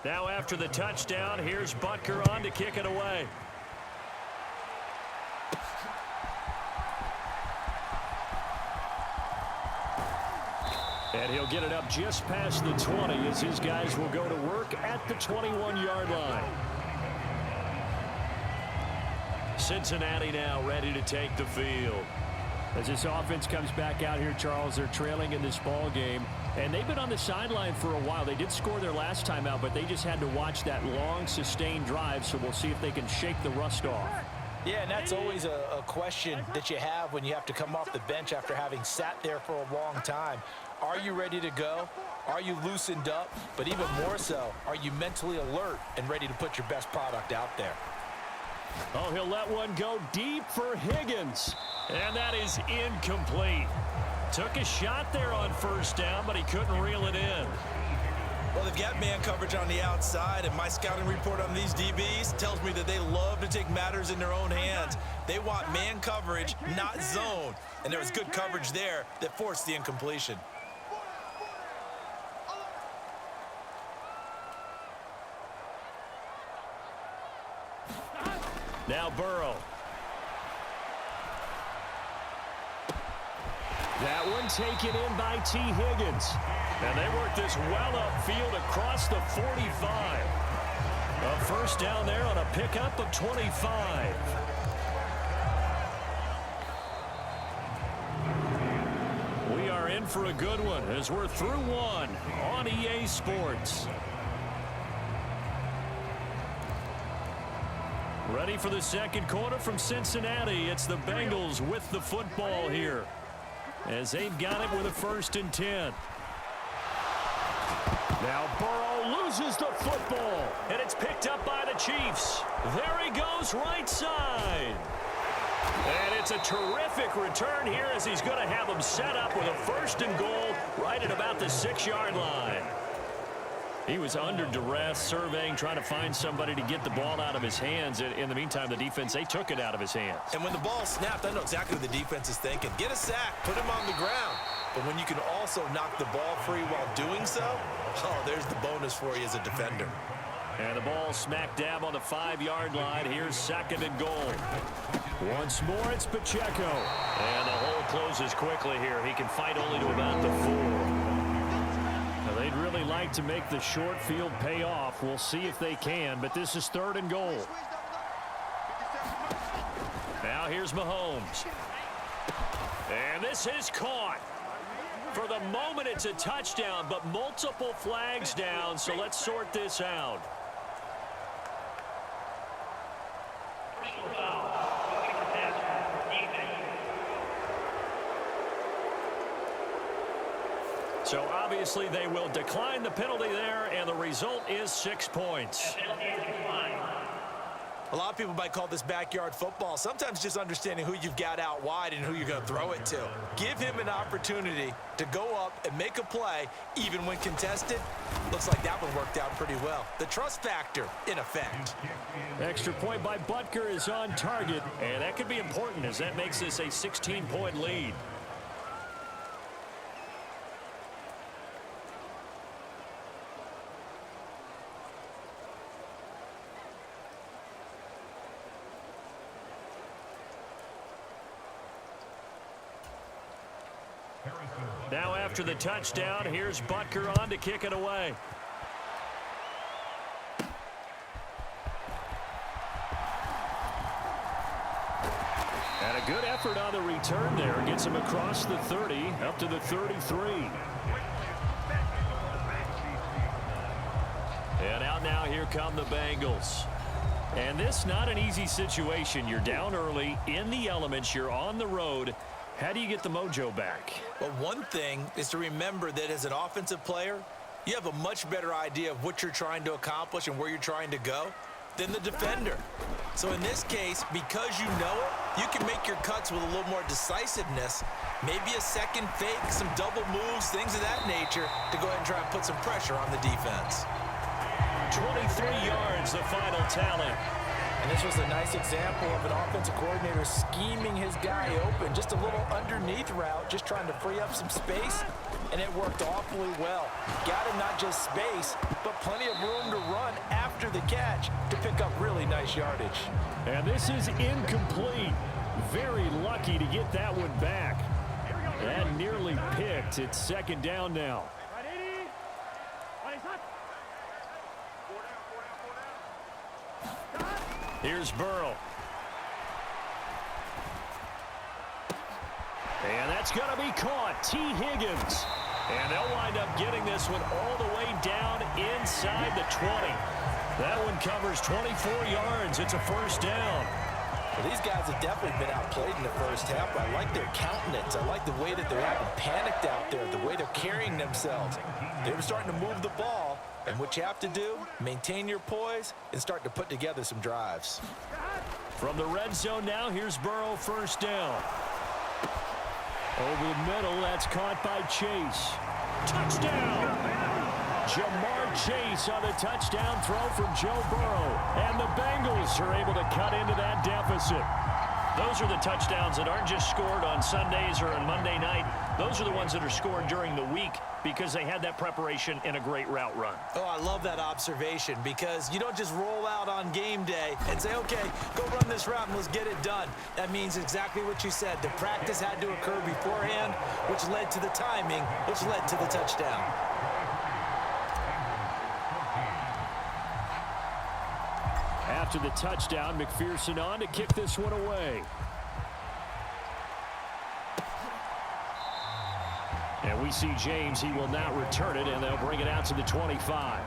Now after the touchdown, here's Butker on to kick it away. And he'll get it up just past the 20 as his guys will go to work at the 21-yard line. Cincinnati now ready to take the field. As this offense comes back out here, Charles, they're trailing in this ball game. And they've been on the sideline for a while. They did score their last time out, but they just had to watch that long, sustained drive. So we'll see if they can shake the rust off. Yeah, and that's always a question that you have when you have to come off the bench after having sat there for a long time. Are you ready to go? Are you loosened up? But even more so, are you mentally alert and ready to put your best product out there? Oh, he'll let one go deep for Higgins. And that is incomplete. Took a shot there on first down, but he couldn't reel it in. Well, they've got man coverage on the outside, and my scouting report on these DBs tells me that they love to take matters in their own hands. They want man coverage, not zone. And there was good coverage there that forced the incompletion. Now Burrow. That one taken in by T. Higgins. And they work this well upfield across the 45. A first down there on a pickup of 25. We are in for a good one as we're through one on EA Sports. Ready for the second quarter from Cincinnati. It's the Bengals with the football here, as they've got it with a 1st and 10. Now Burrow loses the football, and it's picked up by the Chiefs. There he goes, right side. And it's a terrific return here as he's going to have them set up with a 1st and goal right at about the 6-yard line. He was under duress, surveying, trying to find somebody to get the ball out of his hands. In the meantime, the defense, they took it out of his hands. And when the ball snapped, I know exactly what the defense is thinking. Get a sack, put him on the ground. But when you can also knock the ball free while doing so, oh, there's the bonus for you as a defender. And the ball smack dab on the 5-yard line. Here's 2nd and goal. Once more, it's Pacheco. And the hole closes quickly here. He can fight only to about the 4. They'd really like to make the short field pay off. We'll see if they can, but this is 3rd and goal. Now here's Mahomes. And this is caught. For the moment, it's a touchdown, but multiple flags down, so let's sort this out. So obviously they will decline the penalty there, and the result is 6 points. A lot of people might call this backyard football. Sometimes just understanding who you've got out wide and who you're going to throw it to. Give him an opportunity to go up and make a play, even when contested. Looks like that one worked out pretty well. The trust factor in effect. Extra point by Butker is on target, and that could be important as that makes this a 16-point lead. Now after the touchdown, here's Butker on to kick it away. And a good effort on the return there. Gets him across the 30, up to the 33. And out now, here come the Bengals. And this not an easy situation. You're down early, in the elements, you're on the road. How do you get the mojo back? Well, one thing is to remember that as an offensive player, you have a much better idea of what you're trying to accomplish and where you're trying to go than the defender. So in this case, because you know it, you can make your cuts with a little more decisiveness, maybe a second fake, some double moves, things of that nature, to go ahead and try and put some pressure on the defense. 23 yards, the final tally. And this was a nice example of an offensive coordinator scheming his guy open. Just a little underneath route, just trying to free up some space and it worked awfully well. Got him not just space, but plenty of room to run after the catch to pick up really nice yardage. And this is incomplete. Very lucky to get that one back. That nearly picked. It's second down now. Here's Burrow. And that's going to be caught. T. Higgins. And they'll wind up getting this one all the way down inside the 20. That one covers 24 yards. It's a first down. Well, these guys have definitely been outplayed in the first half. I like their countenance. I like the way that they're acting panicked out there, the way they're carrying themselves. They were starting to move the ball, and what you have to do, maintain your poise and start to put together some drives. From the red zone now, here's Burrow, first down. Over the middle, that's caught by Chase. Touchdown! Jamar Chase on the touchdown throw from Joe Burrow. And the Bengals are able to cut into that deficit. Those are the touchdowns that aren't just scored on Sundays or on Monday night. Those are the ones that are scored during the week because they had that preparation in a great route run. Oh, I love that observation because you don't just roll out on game day and say, okay, go run this route and let's get it done. That means exactly what you said. The practice had to occur beforehand, which led to the timing, which led to the touchdown. After the touchdown, McPherson on to kick this one away. And we see James. He will not return it, and they'll bring it out to the 25.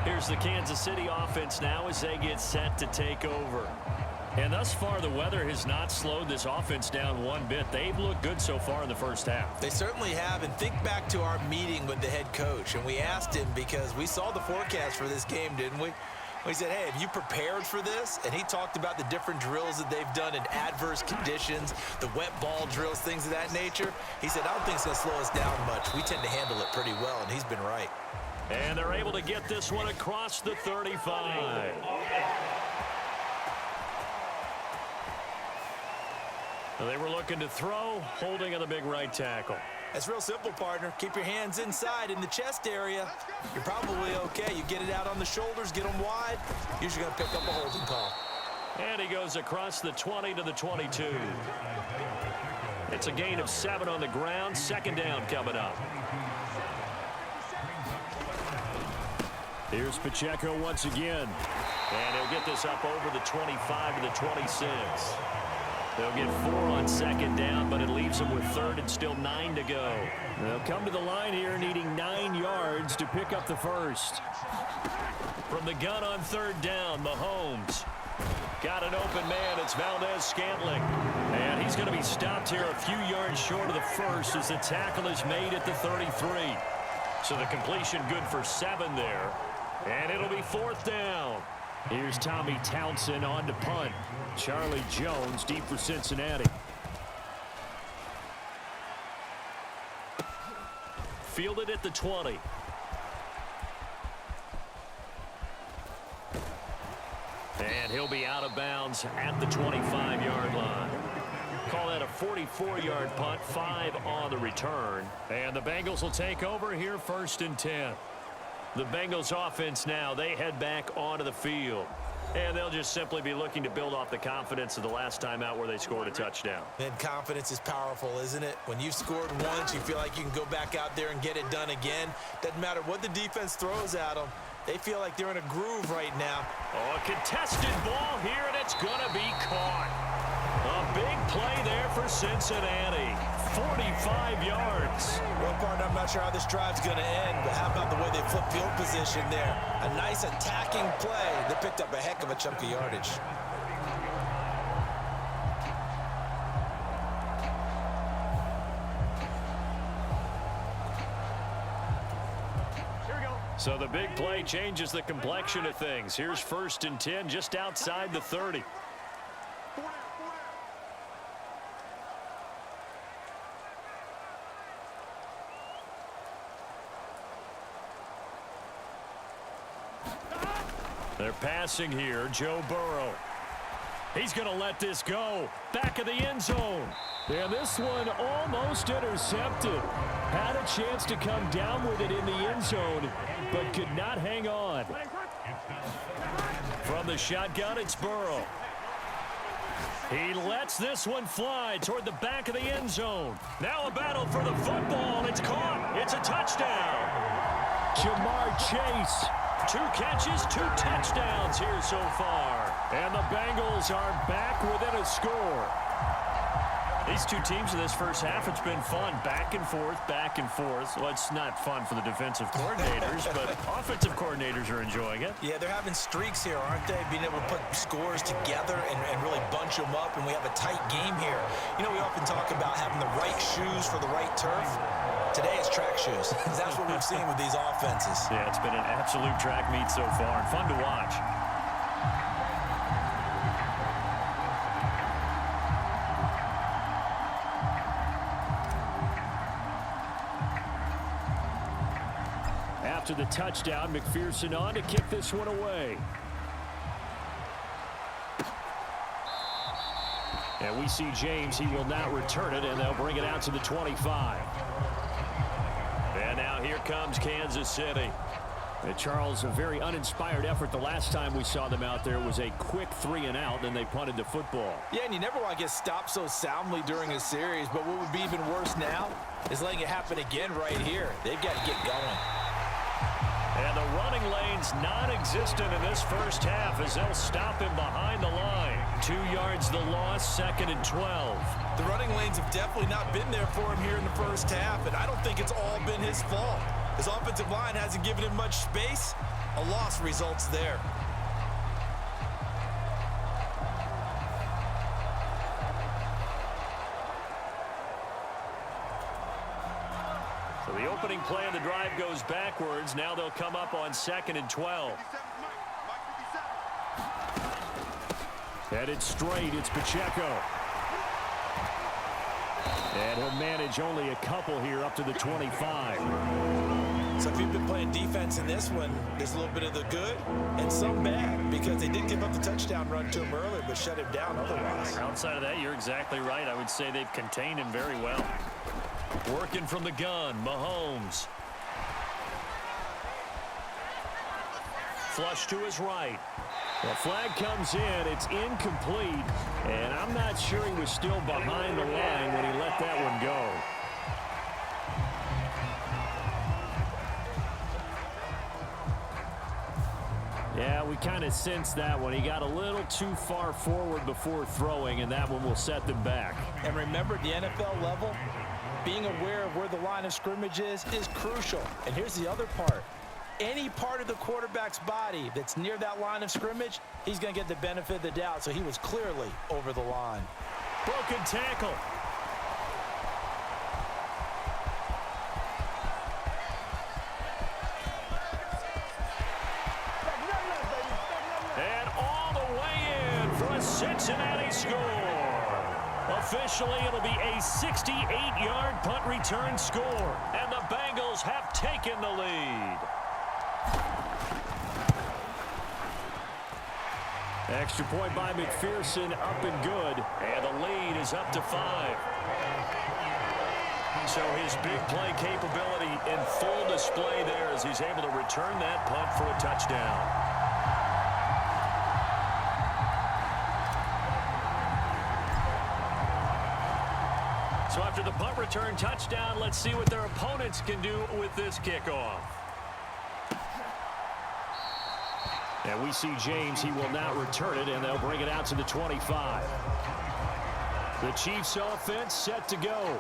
Here's the Kansas City offense now as they get set to take over. And thus far, the weather has not slowed this offense down one bit. They've looked good so far in the first half. They certainly have, and think back to our meeting with the head coach, and we asked him because we saw the forecast for this game, didn't we? We said, hey, have you prepared for this? And he talked about the different drills that they've done in adverse conditions, the wet ball drills, things of that nature. He said, I don't think it's going to slow us down much. We tend to handle it pretty well, and he's been right. And they're able to get this one across the 35. They were looking to throw, holding on the big right tackle. That's real simple, partner. Keep your hands inside in the chest area. You're probably okay. You get it out on the shoulders, get them wide. Usually going to pick up a holding call. And he goes across the 20 to the 22. It's a gain of 7 on the ground. Second down coming up. Here's Pacheco once again. And he'll get this up over the 25 to the 26. They'll get 4 on second down, but it leaves them with third and still 9 to go. They'll come to the line here needing 9 yards to pick up the first. From the gun on third down, Mahomes. Got an open man. It's Valdez-Scantling. And he's going to be stopped here a few yards short of the first as the tackle is made at the 33. So the completion good for 7 there. And it'll be fourth down. Here's Tommy Townsend on to punt. Charlie Jones deep for Cincinnati. Fielded at the 20. And he'll be out of bounds at the 25-yard line. Call that a 44-yard punt, 5 on the return. And the Bengals will take over here first and 10. The Bengals offense now, they head back onto the field. And they'll just simply be looking to build off the confidence of the last time out where they scored a touchdown. And confidence is powerful, isn't it? When you've scored once, you feel like you can go back out there and get it done again. Doesn't matter what the defense throws at them. They feel like they're in a groove right now. Oh, a contested ball here, and it's going to be caught. A big play there for Cincinnati. 45 yards. Well, partner, I'm not sure how this drive's going to end, but how about the way they flip field position there? A nice attacking play that picked up a heck of a chunk of yardage. So the big play changes the complexion of things. Here's first and 10 just outside the 30. They're passing here. Joe Burrow. He's going to let this go. Back of the end zone. And this one almost intercepted. Had a chance to come down with it in the end zone, but could not hang on. From the shotgun, it's Burrow. He lets this one fly toward the back of the end zone. Now a battle for the football. It's caught. It's a touchdown. Ja'Marr Chase. 2 catches, 2 touchdowns here so far. And the Bengals are back within a score. These two teams in this first half, it's been fun. Back and forth, back and forth. Well, it's not fun for the defensive coordinators, but offensive coordinators are enjoying it. Yeah, they're having streaks here, aren't they? Being able to put scores together and really bunch them up, and we have a tight game here. You know, we often talk about having the right shoes for the right turf. Today it's track shoes. That's what we've seen with these offenses. Yeah, it's been an absolute track meet so far, and fun to watch. After the touchdown, McPherson on to kick this one away. And we see James. He will not return it, and they'll bring it out to the 25. And now here comes Kansas City. Charles, a very uninspired effort. The last time we saw them out there was a quick 3-and-out, then they punted the football. Yeah, and you never want to get stopped so soundly during a series, but what would be even worse now is letting it happen again right here. They've got to get going. And the running lane's non-existent in this first half as they'll stop him behind the line. 2 yards the loss, 2nd and 12. The running lanes have definitely not been there for him here in the first half, and I don't think it's all been his fault. His offensive line hasn't given him much space. A loss results there. So the opening play of the drive goes backwards. Now they'll come up on 2nd and 12. Headed straight, it's Pacheco. And he'll manage only a couple here up to the 25. So if you've been playing defense in this one, there's a little bit of the good and some bad, because they did give up the touchdown run to him earlier, but shut him down otherwise. Outside of that, you're exactly right. I would say they've contained him very well. Working from the gun, Mahomes. Flush to his right. The flag comes in. It's incomplete. And I'm not sure he was still behind the line when he let that one go. Yeah, we kind of sensed that one. He got a little too far forward before throwing, and that one will set them back. And remember, at the NFL level, being aware of where the line of scrimmage is crucial. And here's the other part. Any part of the quarterback's body that's near that line of scrimmage, he's going to get the benefit of the doubt. So he was clearly over the line. Broken tackle. And all the way in for a Cincinnati score. Officially, it'll be a 68-yard punt return score. And the Bengals have taken the lead. Extra point by McPherson, up and good. And the lead is up to 5. So his big play capability in full display there as he's able to return that punt for a touchdown. So after the punt return touchdown, let's see what their opponents can do with this kickoff. And we see James. He will not return it, and they'll bring it out to the 25. The Chiefs offense set to go.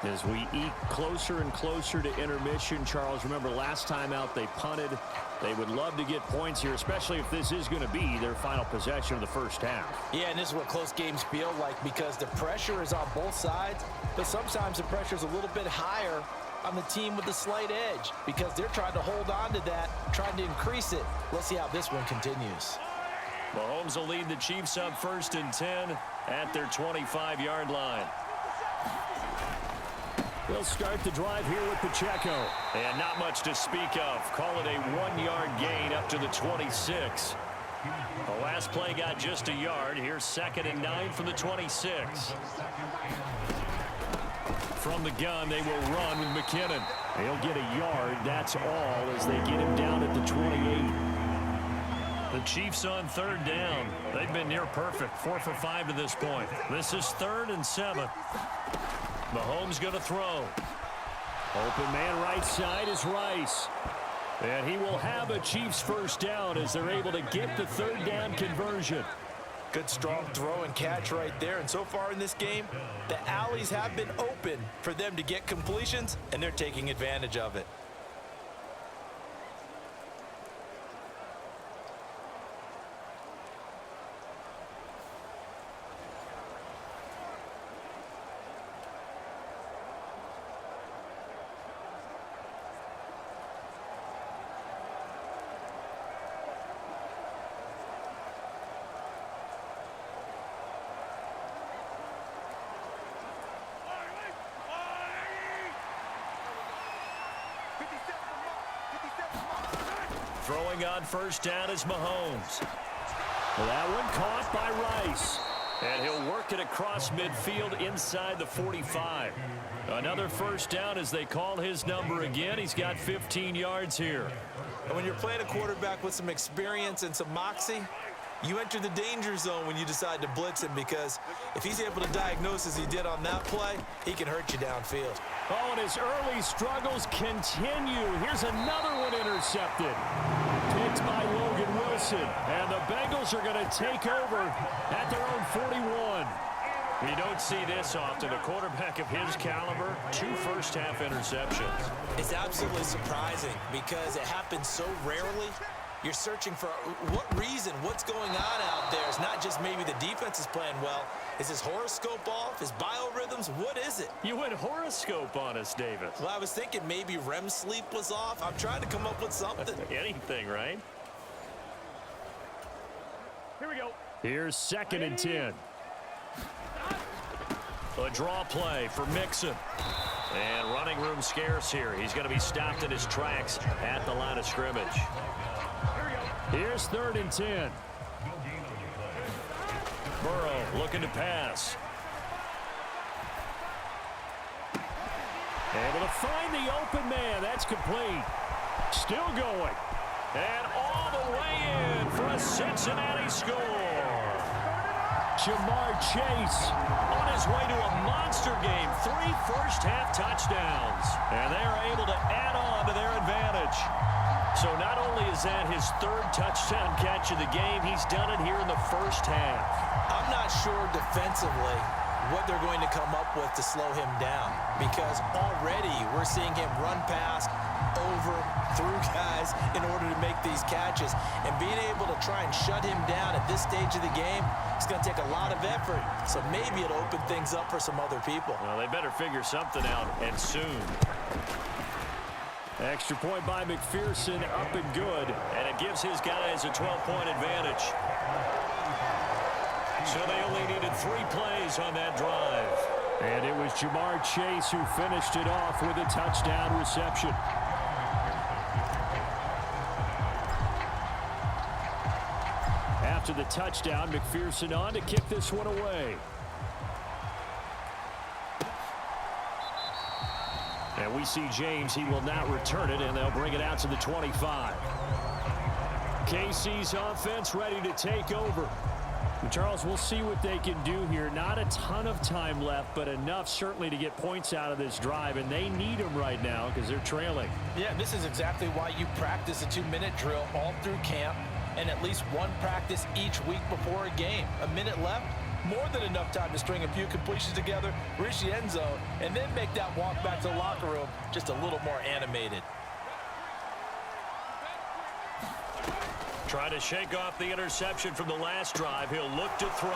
As we eke closer and closer to intermission, Charles, remember last time out they punted. They would love to get points here, especially if this is going to be their final possession of the first half. Yeah, and this is what close games feel like, because the pressure is on both sides, but sometimes the pressure is a little bit higher on the team with the slight edge, because they're trying to hold on to that, trying to increase it. Let's see how this one continues. Mahomes will lead the Chiefs up 1st and 10 at their 25-yard line. They'll start the drive here with Pacheco. And not much to speak of. Call it a 1-yard gain up to the 26. The last play got just a yard. Here's 2nd and 9 from the 26. From the gun, they will run with McKinnon. He'll get a yard. That's all as they get him down at the 28. The Chiefs on 3rd down. They've been near perfect. 4 for 5 to this point. This is 3rd and 7. Mahomes going to throw. Open man right side is Rice. And he will have a Chiefs first down as they're able to get the 3rd down conversion. Good strong throw and catch right there. And so far in this game, the alleys have been open for them to get completions, and they're taking advantage of it. Throwing on 1st down is Mahomes. Well, that one caught by Rice. And he'll work it across midfield inside the 45. Another 1st down as they call his number again. He's got 15 yards here. And when you're playing a quarterback with some experience and some moxie, you enter the danger zone when you decide to blitz him, because if he's able to diagnose as he did on that play, he can hurt you downfield. Oh, and his early struggles continue. Here's another one intercepted. Picked by Logan Wilson. And the Bengals are going to take over at their own 41. You don't see this often. A quarterback of his caliber, 2 first-half interceptions. It's absolutely surprising because it happens so rarely. You're searching for what reason, what's going on out there. It's not just maybe the defense is playing well. Is his horoscope off? His biorhythms? What is it? You went horoscope on us, David. Well, I was thinking maybe REM sleep was off. I'm trying to come up with something. Anything, right? Here we go. Here's 2nd and 10. A draw play for Mixon. And running room scarce here. He's going to be stopped in his tracks at the line of scrimmage. Here's 3rd and 10. Burrow looking to pass. Able to find the open man. That's complete. Still going. And all the way in for a Cincinnati score. Jamar Chase On his way to a monster game. 3 first-half touchdowns. And they are able to add on to their advantage. So not only is that his 3rd touchdown catch of the game, he's done it here in the first half. I'm not sure defensively what they're going to come up with to slow him down, because already we're seeing him run past, over, through guys in order to make these catches. And being able to try and shut him down at this stage of the game, it's going to take a lot of effort. So maybe it'll open things up for some other people. Well, they better figure something out, and soon. Extra point by McPherson, up and good. And it gives his guys a 12-point advantage. So they only needed 3 plays on that drive. And it was Jamar Chase who finished it off with a touchdown reception. After the touchdown, McPherson on to kick this one away. And we see James. He will not return it, and they'll bring it out to the 25. KC's offense ready to take over. And Charles, we'll see what they can do here. Not a ton of time left, but enough certainly to get points out of this drive, and they need them right now because they're trailing. Yeah, this is exactly why you practice a 2-minute drill all through camp, and at least one practice each week before a game. A minute left, more than enough time to string a few completions together, reach the end zone, and then make that walk back to the locker room just a little more animated. Trying to shake off the interception from the last drive. He'll look to throw.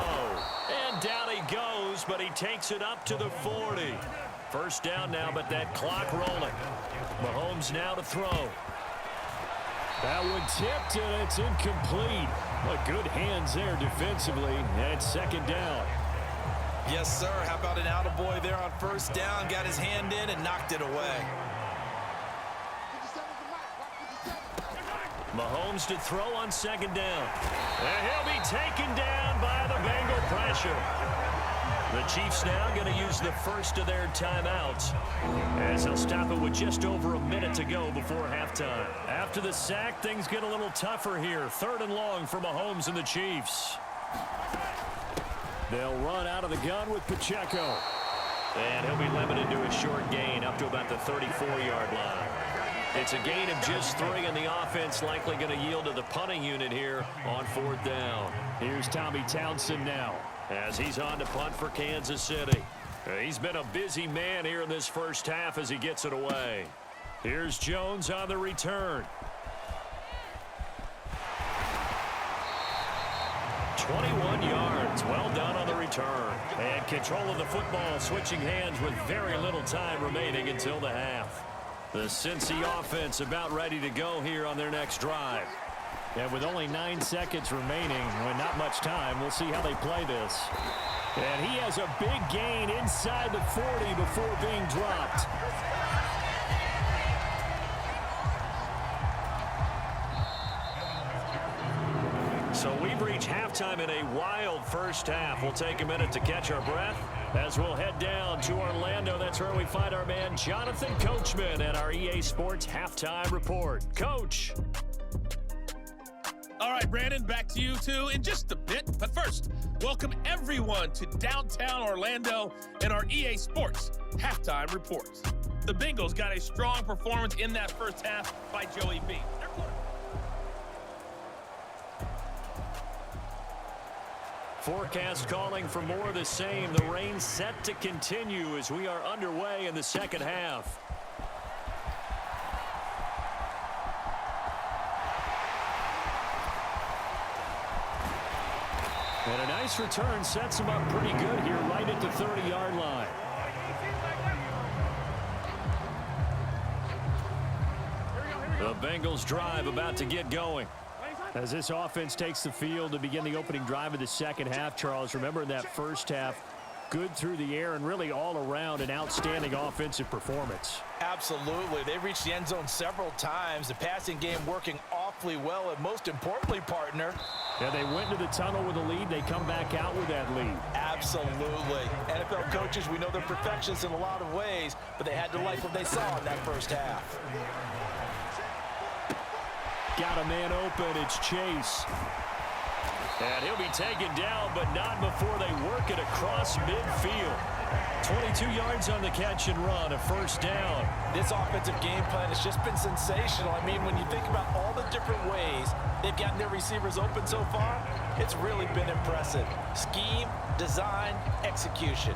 And down he goes, but he takes it up to the 40. First down now, but that clock rolling. Mahomes now to throw. That one tipped, and it's incomplete. But good hands there defensively, and it's 2nd down. Yes, sir. How about an attaboy there on first down? Got his hand in and knocked it away. Mahomes to throw on second down. And he'll be taken down by the Bengal pressure. The Chiefs now going to use the first of their timeouts, as he'll stop it with just over a minute to go before halftime. After the sack, things get a little tougher here. 3rd and long for Mahomes and the Chiefs. They'll run out of the gun with Pacheco. And he'll be limited to a short gain up to about the 34-yard line. It's a gain of just 3, and the offense likely going to yield to the punting unit here on 4th down. Here's Tommy Townsend now, as he's on to punt for Kansas City. He's been a busy man here in this first half as he gets it away. Here's Jones on the return. 21 yards. Well done on the return. And control of the football switching hands with very little time remaining until the half. The Cincy offense about ready to go here on their next drive. And with only 9 seconds remaining, and not much time, we'll see how they play this. And he has a big gain inside the 40 before being dropped. So we've reached halftime in a wild first half. We'll take a minute to catch our breath as we'll head down to Orlando. That's where we find our man Jonathan Coachman at our EA Sports Halftime Report. Coach. All right, Brandon, back to you two in just a bit. But first, welcome everyone to downtown Orlando and our EA Sports Halftime Report. The Bengals got a strong performance in that first half by Joey B. Forecast calling for more of the same. The rain set to continue as we are underway in the second half. And a nice return sets him up pretty good here right at the 30-yard line. The Bengals drive about to get going. As this offense takes the field to begin the opening drive of the second half, Charles, remember in that first half, good through the air and really all around an outstanding offensive performance. Absolutely. They reached the end zone several times. The passing game working awfully well, and most importantly, partner. Yeah, they went to the tunnel with a lead. They come back out with that lead. Absolutely. NFL coaches, we know they're perfectionists in a lot of ways, but they had to like what they saw in that first half. Got a man open. It's Chase. And he'll be taken down, but not before they work it across midfield. 22 yards on the catch and run, a first down. This offensive game plan has just been sensational. I mean, when you think about all the different ways they've gotten their receivers open so far, it's really been impressive. Scheme, design, execution.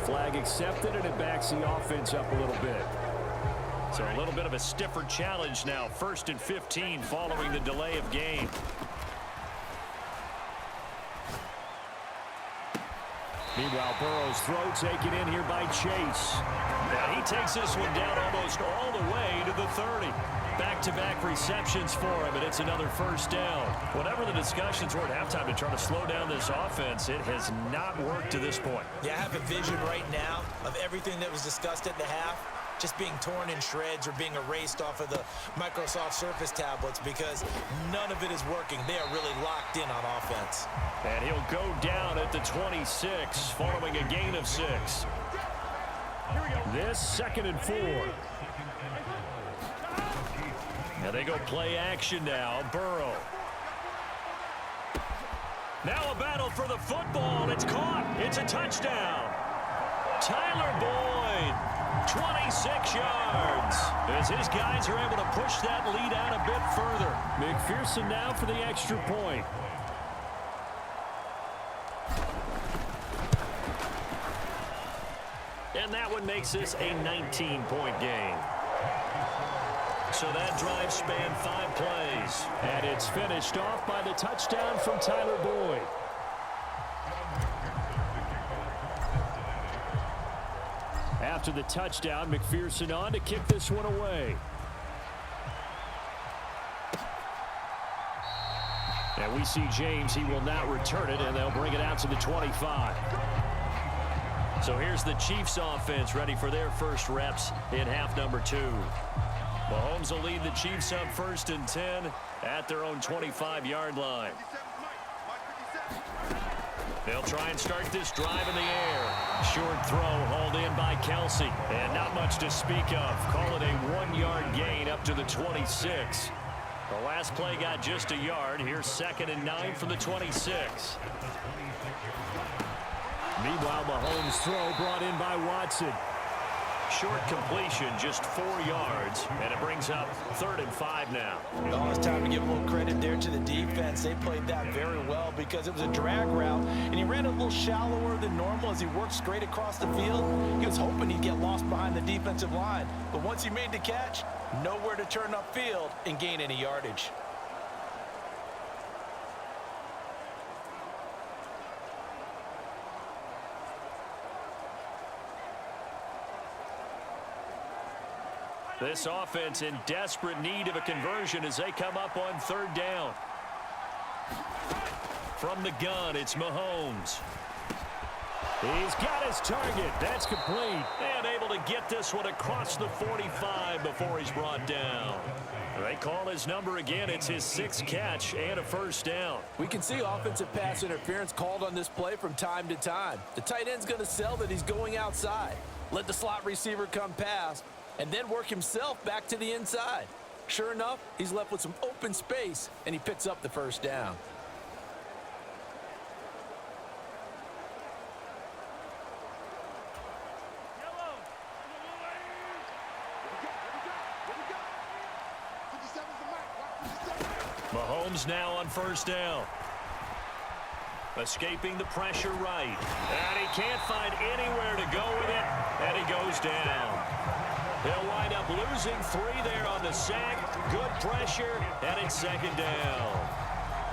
Flag accepted, and it backs the offense up a little bit. So a little bit of a stiffer challenge now. 1st and 15 following the delay of game. Meanwhile, Burrow's throw taken in here by Chase. Now he takes this one down almost all the way to the 30. Back-to-back receptions for him, and it's another first down. Whatever the discussions were at halftime to try to slow down this offense, it has not worked to this point. Yeah, I have a vision right now of everything that was discussed at the half just being torn in shreds or being erased off of the Microsoft Surface tablets because none of it is working. They are really locked in on offense. And he'll go down at the 26 following a gain of 6. This 2nd and 4. Now they go play action now. Burrow. Now a battle for the football. It's caught. It's a touchdown. Tyler Boyd 26 yards. As his guys are able to push that lead out a bit further. McPherson now for the extra point. And that one makes this a 19-point game. So that drive spanned 5 plays. And it's finished off by the touchdown from Tyler Boyd. After the touchdown, McPherson on to kick this one away. And we see James. He will not return it, and they'll bring it out to the 25. So here's the Chiefs offense ready for their first reps in half number 2. Mahomes will lead the Chiefs up 1st and 10 at their own 25-yard line. They'll try and start this drive in the air. Short throw hauled in by Kelsey. And not much to speak of. Call it a 1-yard gain up to the 26. The last play got just a yard. Here's 2nd and 9 from the 26. Meanwhile, Mahomes' throw brought in by Watson. Short completion, just 4 yards, and it brings up 3rd and 5 now. Oh, it's time to give a little credit there to the defense. They played that very well because it was a drag route, and he ran a little shallower than normal as he worked straight across the field. He was hoping he'd get lost behind the defensive line, but once he made the catch, nowhere to turn upfield and gain any yardage. This offense in desperate need of a conversion as they come up on 3rd down. From the gun, it's Mahomes. He's got his target. That's complete. And able to get this one across the 45 before he's brought down. They call his number again. It's his 6th catch and a 1st down. We can see offensive pass interference called on this play from time to time. The tight end's going to sell that he's going outside. Let the slot receiver come past, and then work himself back to the inside. Sure enough, he's left with some open space, and he picks up the 1st down. Mahomes now on 1st down. Escaping the pressure right. And he can't find anywhere to go with it, and he goes down. They'll wind up losing 3 there on the sack. Good pressure, and it's 2nd down.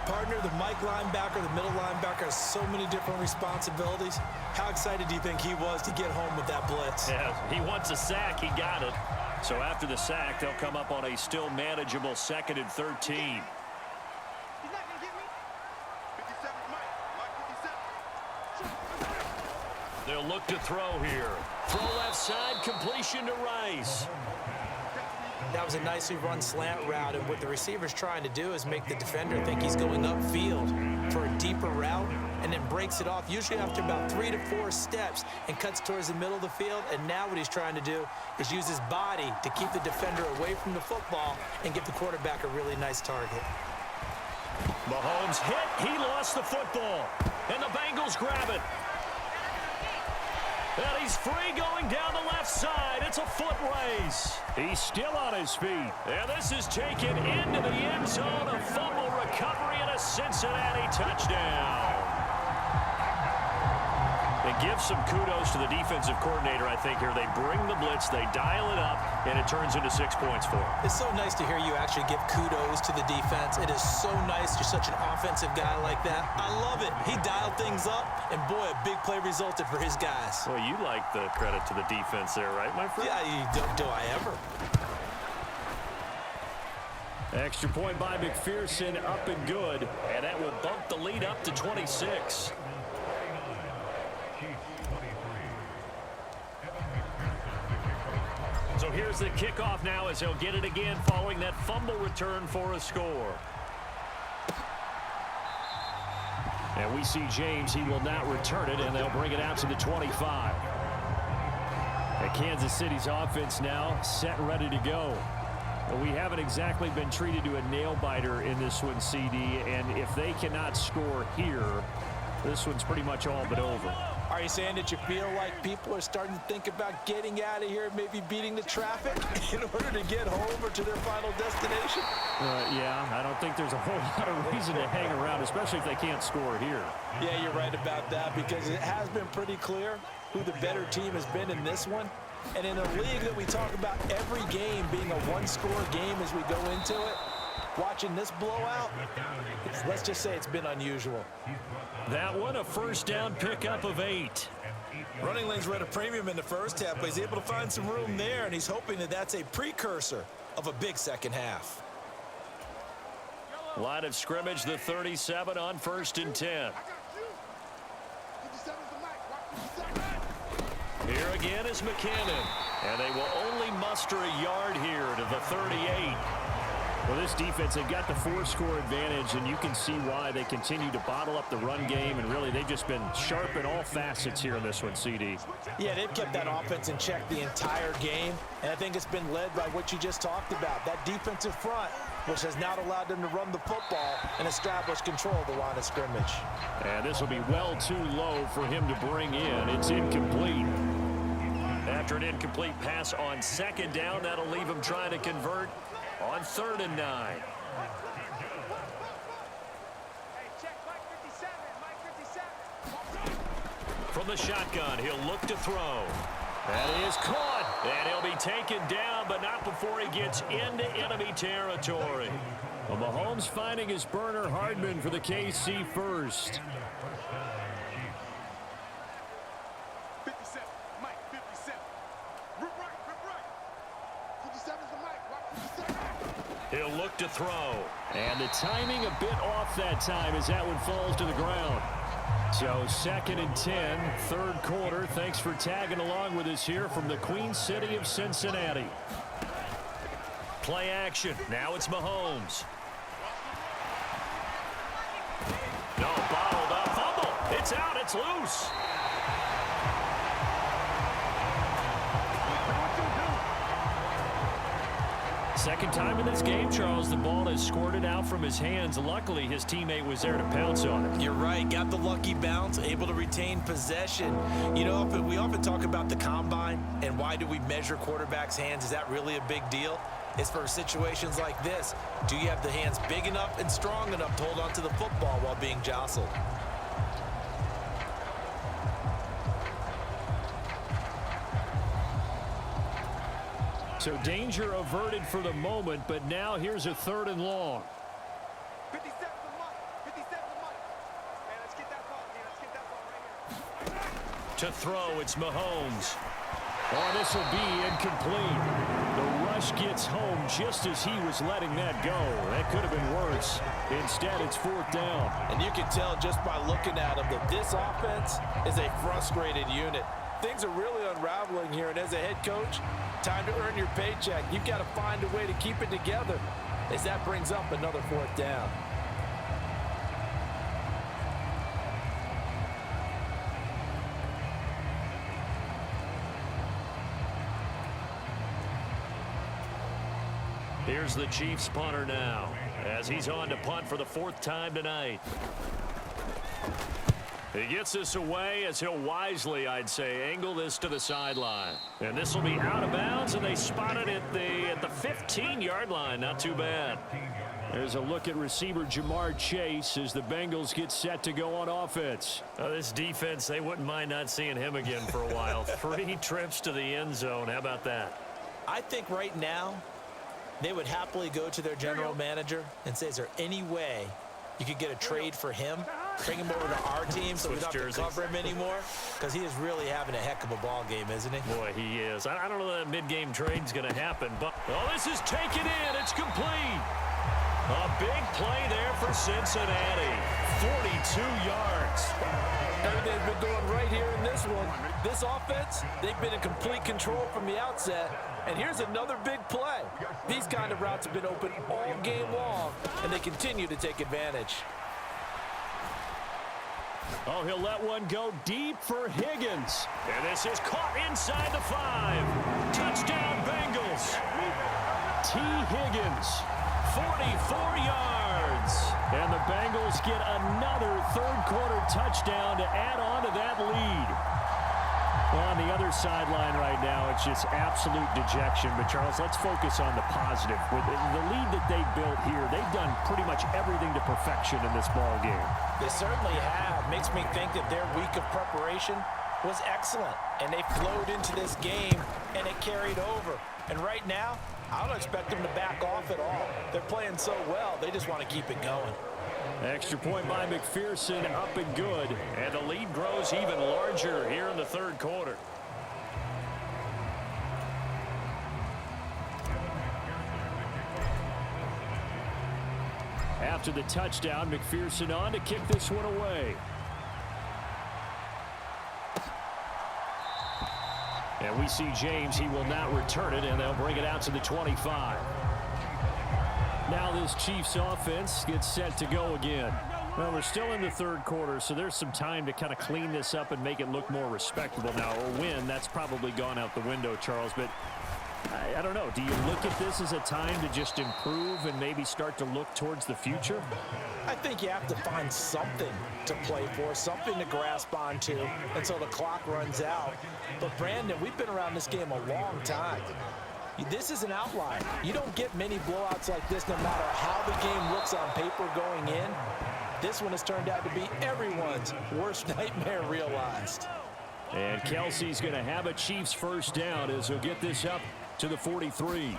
Partner, the Mike linebacker, the middle linebacker has so many different responsibilities. How excited do you think he was to get home with that blitz? Yeah, he wants a sack. He got it. So after the sack, they'll come up on a still manageable 2nd and 13. They'll look to throw here. Throw left side, completion to Rice. That was a nicely run slant route, and what the receiver's trying to do is make the defender think he's going upfield for a deeper route, and then breaks it off, usually after about 3 to 4 steps, and cuts towards the middle of the field. And now what he's trying to do is use his body to keep the defender away from the football and give the quarterback a really nice target. Mahomes hit. He lost the football. And the Bengals grab it. And he's free going down the left side. It's a foot race. He's still on his feet. And this is taken into the end zone. A fumble recovery and a Cincinnati touchdown. It gives some kudos to the defensive coordinator, I think, here. They bring the blitz, they dial it up, and it turns into 6 points for them. It's so nice to hear you actually give kudos to the defense. It is so nice. You're such an offensive guy like that. I love it. He dialed things up, and boy, a big play resulted for his guys. Well, you like the credit to the defense there, right, my friend? Yeah, do I ever? Extra point by McPherson, up and good. And that will bump the lead up to 26. So here's the kickoff now as he'll get it again following that fumble return for a score. And we see James. He will not return it, and they'll bring it out to the 25. And Kansas City's offense now set and ready to go. We haven't exactly been treated to a nail-biter in this one, CD, and if they cannot score here, this one's pretty much all but over. Are you saying that you feel like people are starting to think about getting out of here, maybe beating the traffic in order to get home or to their final destination? Yeah, I don't think there's a whole lot of reason to hang around, especially if they can't score here. Yeah, you're right about that, because it has been pretty clear who the better team has been in this one. And in a league that we talk about every game being a one-score game as we go into it, watching this blowout, let's just say it's been unusual. That one a first down pickup of 8. Running lanes were at a premium in the first half, but he's able to find some room there, and he's hoping that that's a precursor of a big second half. Line of scrimmage, the 37 on 1st and 10. Here again is McKinnon, and they will only muster a yard here to the 38. Well, this defense, they've got the 4-score advantage, and you can see why they continue to bottle up the run game, and really they've just been sharp in all facets here in this one, CD. Yeah, they've kept that offense in check the entire game, and I think it's been led by what you just talked about, that defensive front, which has not allowed them to run the football and establish control of the line of scrimmage. And this will be well too low for him to bring in. It's incomplete. After an incomplete pass on 2nd down, that'll leave him trying to convert on 3rd and 9. From the shotgun, he'll look to throw. That is caught, and he'll be taken down, but not before he gets into enemy territory. Well, Mahomes finding his burner Hardman for the KC first. 57, Mike, 57. Rip right. 57's the Mike, watch 57. He'll look to throw. And the timing a bit off that time as that one falls to the ground. So 2nd and 10, 3rd quarter. Thanks for tagging along with us here from the Queen City of Cincinnati. Play action. Now it's Mahomes. No, bottled up. Fumble. It's out. It's loose. Second time in this game, Charles, the ball has squirted out from his hands. Luckily, his teammate was there to pounce on it. You're right. Got the lucky bounce, able to retain possession. You know, we often talk about the combine and why do we measure quarterbacks' hands. Is that really a big deal? It's for situations like this. Do you have the hands big enough and strong enough to hold on to the football while being jostled? So danger averted for the moment, but now here's a 3rd and long. 57's the Mike, 57's the Mike. Man, let's get that ball, man. Let's get that ball right here. To throw, it's Mahomes. Oh, this will be incomplete. The rush gets home just as he was letting that go. That could have been worse. Instead, it's 4th down. And you can tell just by looking at them that this offense is a frustrated unit. Things are really unraveling here, and as a head coach, time to earn your paycheck. You've got to find a way to keep it together as that brings up another 4th down. Here's the Chiefs punter now as he's on to punt for the 4th time tonight. He gets this away as he'll wisely, I'd say, angle this to the sideline. And this will be out of bounds, and they spot it at the 15-yard line. Not too bad. There's a look at receiver Jamar Chase as the Bengals get set to go on offense. This defense, they wouldn't mind not seeing him again for a while. 3 trips to the end zone. How about that? I think right now they would happily go to their general manager and say, is there any way you could get a trade for him? Bring him over to our team so we don't have to cover him anymore, because he is really having a heck of a ball game, isn't he? Boy, he is. I don't know that mid-game trade's going to happen, but this is taken in. It's complete. A big play there for Cincinnati. 42 yards. Everything's been going right here in this one. This offense, they've been in complete control from the outset. And here's another big play. These kind of routes have been open all game long, and they continue to take advantage. Oh, he'll let one go deep for Higgins. And this is caught inside the 5. Touchdown, Bengals. T. Higgins, 44 yards. and the Bengals get another third-quarter touchdown to add on to that lead. their sideline right now, it's just absolute dejection. But, Charles, let's focus on the positive. With the lead that they built here, they've done pretty much everything to perfection in this ball game. They certainly have. Makes me think that their week of preparation was excellent. And they flowed into this game, and it carried over. And right now, I don't expect them to back off at all. They're playing so well, they just want to keep it going. Extra point by McPherson, up and good. And the lead grows even larger here in the third quarter. After the touchdown, McPherson on to kick this one away. And we see James. He will not return it, and they'll bring it out to the 25. Now this Chiefs offense gets set to go again. Well, we're still in the third quarter, so there's some time to kind of clean this up and make it look more respectable. Now, a win, that's probably gone out the window, Charles, but I don't know. Do you look at this as a time to just improve and maybe start to look towards the future? I think you have to find something to play for, something to grasp onto until the clock runs out. But, Brandon, we've been around this game a long time. This is an outlier. You don't get many blowouts like this no matter how the game looks on paper going in. This one has turned out to be everyone's worst nightmare realized. And Kelsey's going to have a Chiefs first down as he'll get this up to the 43.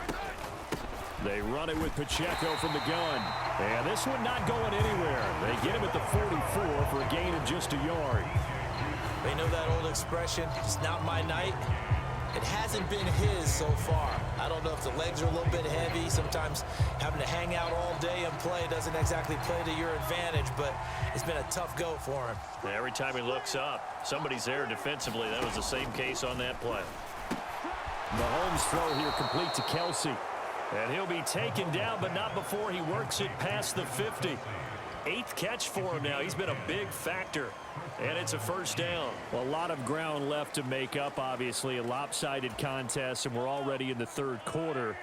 They run it with Pacheco from the gun. And this one not going anywhere. They get him at the 44 for a gain of just a yard. They know that old expression, it's not my night. It hasn't been his so far. I don't know if the legs are a little bit heavy. Sometimes having to hang out all day and play doesn't exactly play to your advantage, but it's been a tough go for him. Every time he looks up, somebody's there defensively. That was the same case on that play. Mahomes' throw here complete to Kelsey. And he'll be taken down, but not before he works it past the 50. 8th catch for him now. He's been a big factor. And it's a first down. Well, a lot of ground left to make up, obviously. A lopsided contest, and we're already in the third quarter.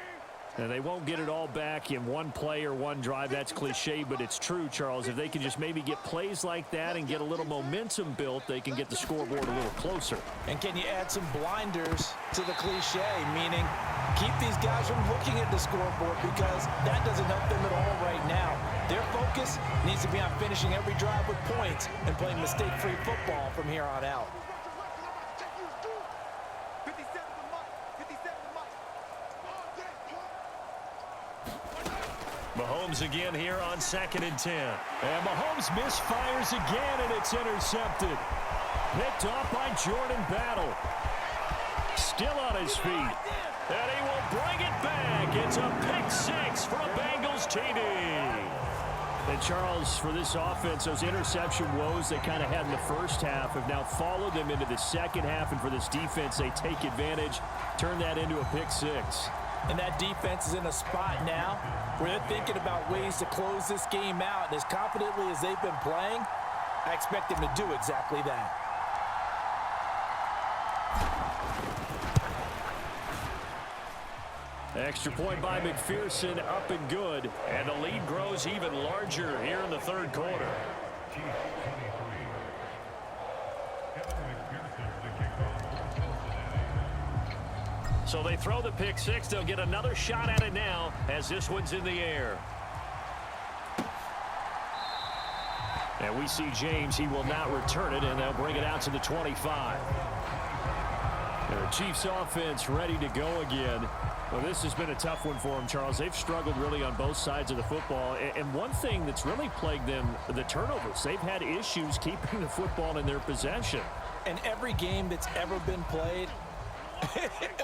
And they won't get it all back in one play or one drive. That's cliche, but it's true, Charles. If they can just maybe get plays like that and get a little momentum built, they can get the scoreboard a little closer. And can you add some blinders to the cliche, meaning keep these guys from looking at the scoreboard because that doesn't help them at all right now. Their focus needs to be on finishing every drive with points and playing mistake-free football from here on out. Mahomes again here on 2nd and 10. And Mahomes misfires again, and it's intercepted. Picked off by Jordan Battle. Still on his feet. And he will bring it back. It's a pick six for a Bengals TD. And Charles, for this offense, those interception woes they kind of had in the first half have now followed them into the second half. And for this defense, they take advantage, turn that into a pick six. And that defense is in a spot now where they're thinking about ways to close this game out. And as confidently as they've been playing, I expect them to do exactly that. Extra point by McPherson, up and good. And the lead grows even larger here in the third quarter. So they throw the pick six. They'll get another shot at it now as this one's in the air. And we see James. He will not return it, and they'll bring it out to the 25. The Chiefs offense ready to go again. Well, this has been a tough one for them, Charles. They've struggled really on both sides of the football. And one thing that's really plagued them, the turnovers. They've had issues keeping the football in their possession. And every game that's ever been played,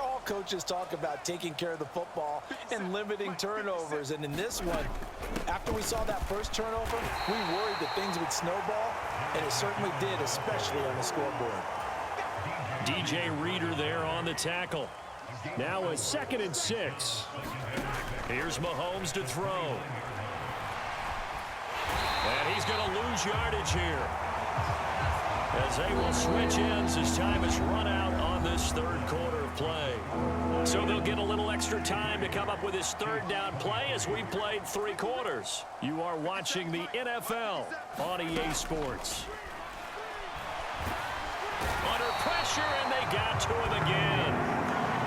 all coaches talk about taking care of the football and limiting turnovers. And in this one, after we saw that first turnover, we worried that things would snowball, and it certainly did, especially on the scoreboard. DJ Reader there on the tackle. Now a 2nd and 6. Here's Mahomes to throw. And he's going to lose yardage here, as they will switch ends as time has run out on this third quarter of play. So they'll get a little extra time to come up with this third down play as we played 3 quarters. You are watching the NFL on EA Sports. Under pressure, and they got to him again.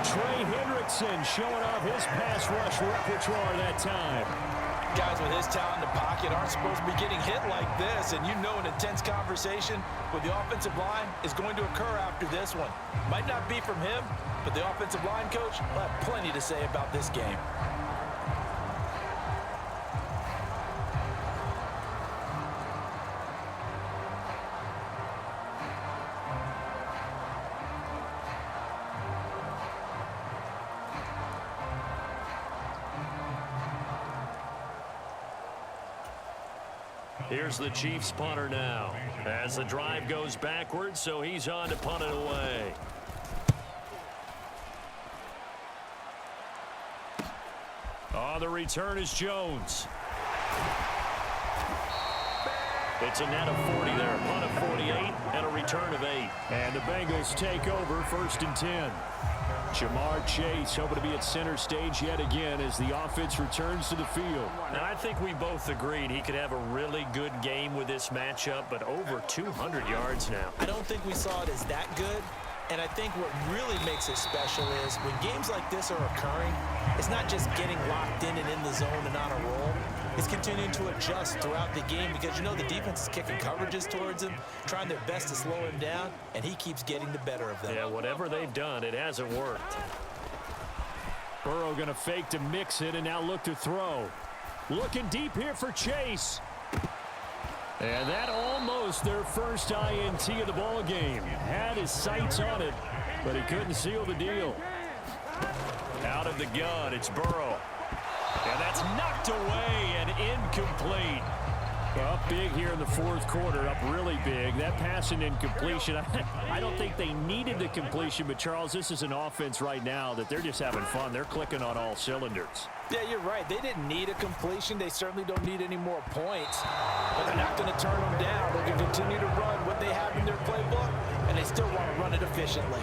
Trey Hendrickson showing off his pass rush repertoire that time. Guys with his talent in the pocket aren't supposed to be getting hit like this, and you know an intense conversation with the offensive line is going to occur after this one. Might not be from him, but the offensive line coach will have plenty to say about this game. Here's the Chiefs punter now. As the drive goes backwards, so he's on to punt it away. On the return is Jones. It's a net of 40 there, a punt of 48, and a return of 8. And the Bengals take over 1st and 10. Jamar Chase hoping to be at center stage yet again as the offense returns to the field. Now, I think we both agreed he could have a really good game with this matchup, but over 200 yards now. I don't think we saw it as that good. And I think what really makes it special is when games like this are occurring, it's not just getting locked in and in the zone and on a roll. It's continuing to adjust throughout the game because you know the defense is kicking coverages towards him, trying their best to slow him down, and he keeps getting the better of them. Yeah, whatever they've done, it hasn't worked. Burrow going to fake to mix it and now look to throw. Looking deep here for Chase. And that almost their first INT of the ball game. Had his sights on it, but he couldn't seal the deal. Out of the gun, it's Burrow. And that's knocked away and incomplete. Up big here in the 4th quarter, up really big. That pass and incompletion, I don't think they needed the completion, but Charles, this is an offense right now that they're just having fun. They're clicking on all cylinders. Yeah, you're right. They didn't need a completion. They certainly don't need any more points. But they're not going to turn them down. They're going to continue to run what they have in their playbook, and they still want to run it efficiently.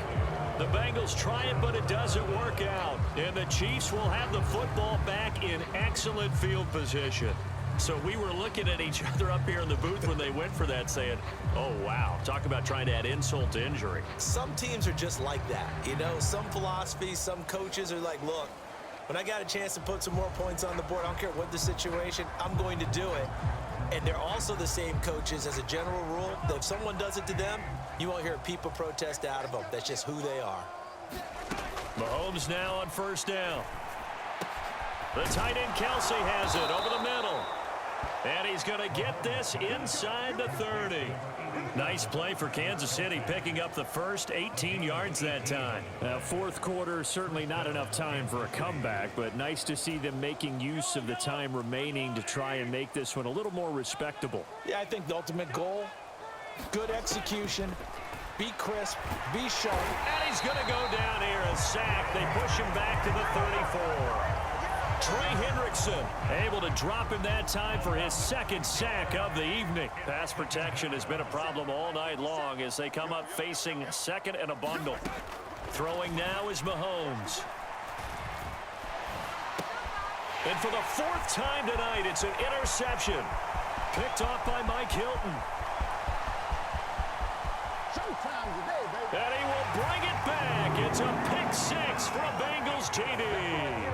The Bengals try it, but it doesn't work out. And the Chiefs will have the football back in excellent field position. So we were looking at each other up here in the booth when they went for that saying, oh, wow, talk about trying to add insult to injury. Some teams are just like that. You know, some philosophies, some coaches are like, look, when I got a chance to put some more points on the board, I don't care what the situation, I'm going to do it. And they're also the same coaches as a general rule that if someone does it to them, you won't hear people protest out of them. That's just who they are. Mahomes now on 1st down. The tight end Kelsey has it over the middle. And he's going to get this inside the 30. Nice play for Kansas City, picking up the first 18 yards that time. Now, 4th quarter, certainly not enough time for a comeback, but nice to see them making use of the time remaining to try and make this one a little more respectable. Yeah, I think the ultimate goal, good execution, be crisp, be sharp. And he's going to go down here, a sack. They push him back to the 34. Trey Hendrickson able to drop him that time for his 2nd sack of the evening. Pass protection has been a problem all night long as they come up facing 2nd and a bundle. Throwing now is Mahomes. And for the 4th time tonight, it's an interception. Picked off by Mike Hilton. And he will bring it back. It's a pick 6 for a Bengals TD.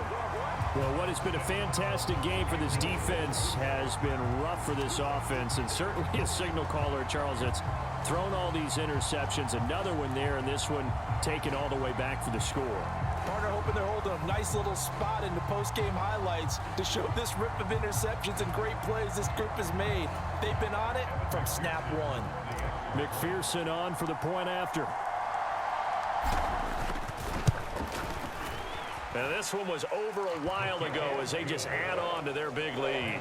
Well, what has been a fantastic game for this defense has been rough for this offense, and certainly a signal caller, Charles, that's thrown all these interceptions. Another one there, and this one taken all the way back for the score. Partner hoping they're holding a nice little spot in the post-game highlights to show this rip of interceptions and great plays this group has made. They've been on it from snap 1. McPherson on for the point after. And this one was over a while ago as they just add on to their big lead.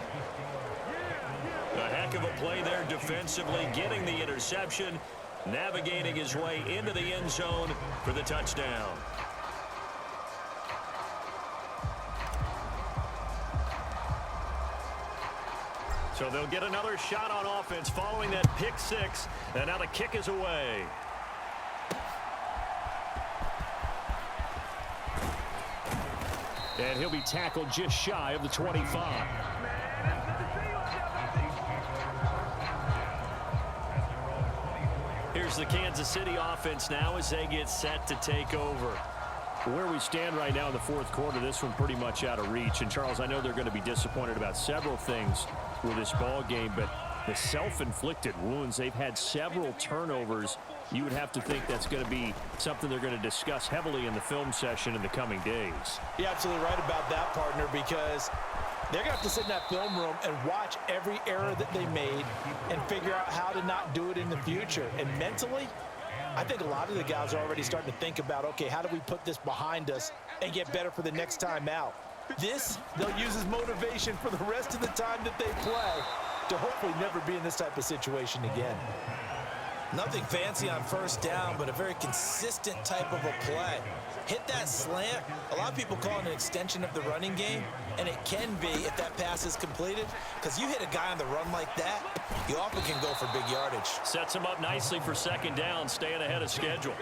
A heck of a play there defensively, getting the interception, navigating his way into the end zone for the touchdown. So they'll get another shot on offense following that pick 6, and now the kick is away. And he'll be tackled just shy of the 25. Here's Here's the Kansas City offense now as they get set to take over. Where we stand right now in the fourth quarter, this one pretty much out of reach. And, Charles, I know they're going to be disappointed about several things with this ball game, but the self-inflicted wounds, they've had several turnovers. You would have to think that's going to be something they're going to discuss heavily in the film session in the coming days. You're absolutely right about that, partner, because they're going to have to sit in that film room and watch every error that they made and figure out how to not do it in the future. And mentally, I think a lot of the guys are already starting to think about, okay, how do we put this behind us and get better for the next time out? This, they'll use as motivation for the rest of the time that they play to hopefully never be in this type of situation again. Nothing fancy on first down, but a very consistent type of a play. Hit that slant. A lot of people call it an extension of the running game, and it can be if that pass is completed, because you hit a guy on the run like that, you often can go for big yardage. Sets him up nicely for second down, staying ahead of schedule.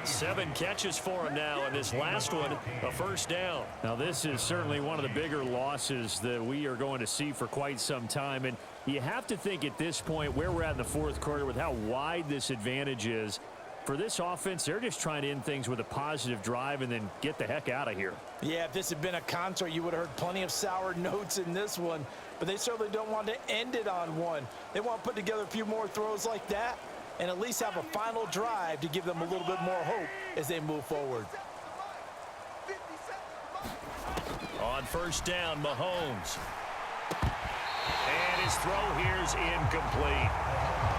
7 catches for him now, and this last one, a first down. Now, this is certainly one of the bigger losses that we are going to see for quite some time. And you have to think at this point where we're at in the fourth quarter with how wide this advantage is. For this offense, they're just trying to end things with a positive drive and then get the heck out of here. Yeah, if this had been a concert, you would have heard plenty of sour notes in this one. But they certainly don't want to end it on one. They want to put together a few more throws like that and at least have a final drive to give them a little bit more hope as they move forward. On first down, Mahomes. And his throw here is incomplete.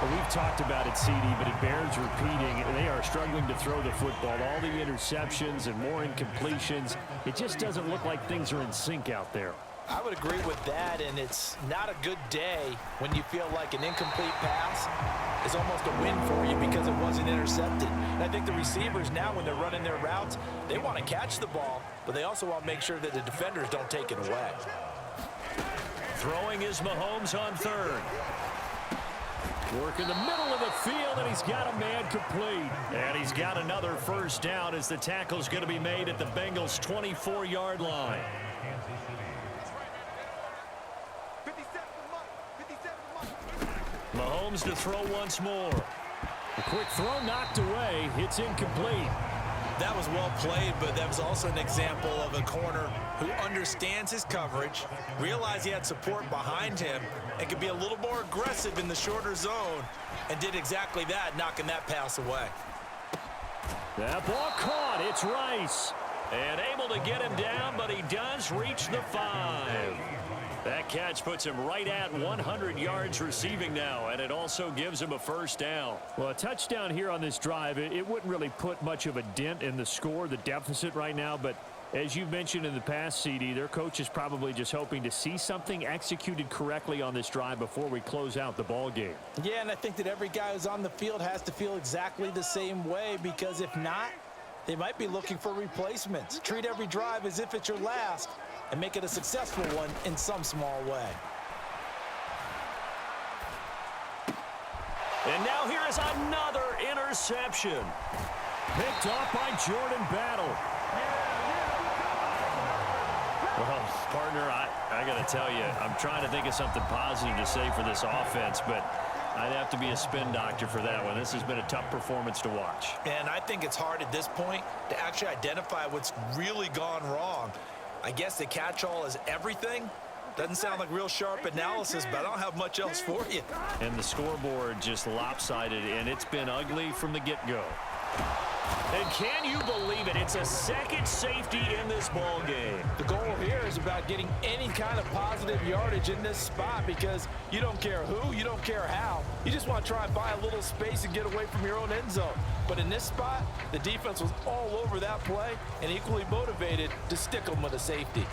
Well, we've talked about it, CD, but it bears repeating. They are struggling to throw the football. All the interceptions and more incompletions. It just doesn't look like things are in sync out there. I would agree with that, and it's not a good day when you feel like an incomplete pass is almost a win for you because it wasn't intercepted. And I think the receivers now, when they're running their routes, they want to catch the ball, but they also want to make sure that the defenders don't take it away. Throwing is Mahomes on third. Work in the middle of the field, and he's got a man complete. And he's got another first down as the tackle's going to be made at the Bengals' 24-yard line. 57 Mahomes to throw once more. A quick throw knocked away. It's incomplete. That was well played, but that was also an example of a corner who understands his coverage, realized he had support behind him, and could be a little more aggressive in the shorter zone, and did exactly that, knocking that pass away. That ball caught. It's Rice. And able to get him down, but he does reach the 5. That catch puts him right at 100 yards receiving now, and it also gives him a first down. Well, a touchdown here on this drive, it wouldn't really put much of a dent in the score, the deficit right now, but as you've mentioned in the past, CD, their coach is probably just hoping to see something executed correctly on this drive before we close out the ball game. Yeah, and I think that every guy who's on the field has to feel exactly the same way, because if not, they might be looking for replacements. Treat every drive as if it's your last and make it a successful one in some small way. And now here is another interception. Picked off by Jordan Battle. Well, partner, I got to tell you, I'm trying to think of something positive to say for this offense, but I'd have to be a spin doctor for that one. This has been a tough performance to watch. And I think it's hard at this point to actually identify what's really gone wrong. I guess the catch-all is everything. Doesn't sound like real sharp analysis, but I don't have much else for you. And the scoreboard just lopsided, and it's been ugly from the get-go. And can you believe it? It's a second safety in this ball game. The goal here is about getting any kind of positive yardage in this spot, because you don't care who, you don't care how. You just want to try and buy a little space and get away from your own end zone. But in this spot, the defense was all over that play and equally motivated to stick them with a safety.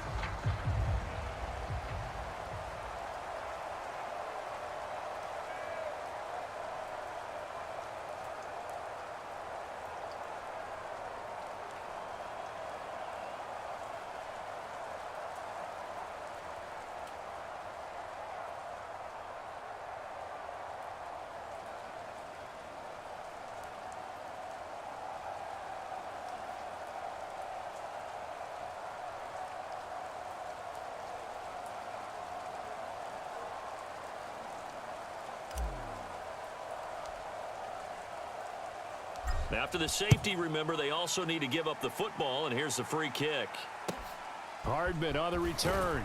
After the safety, remember, they also need to give up the football, and here's the free kick. Hardman on the return.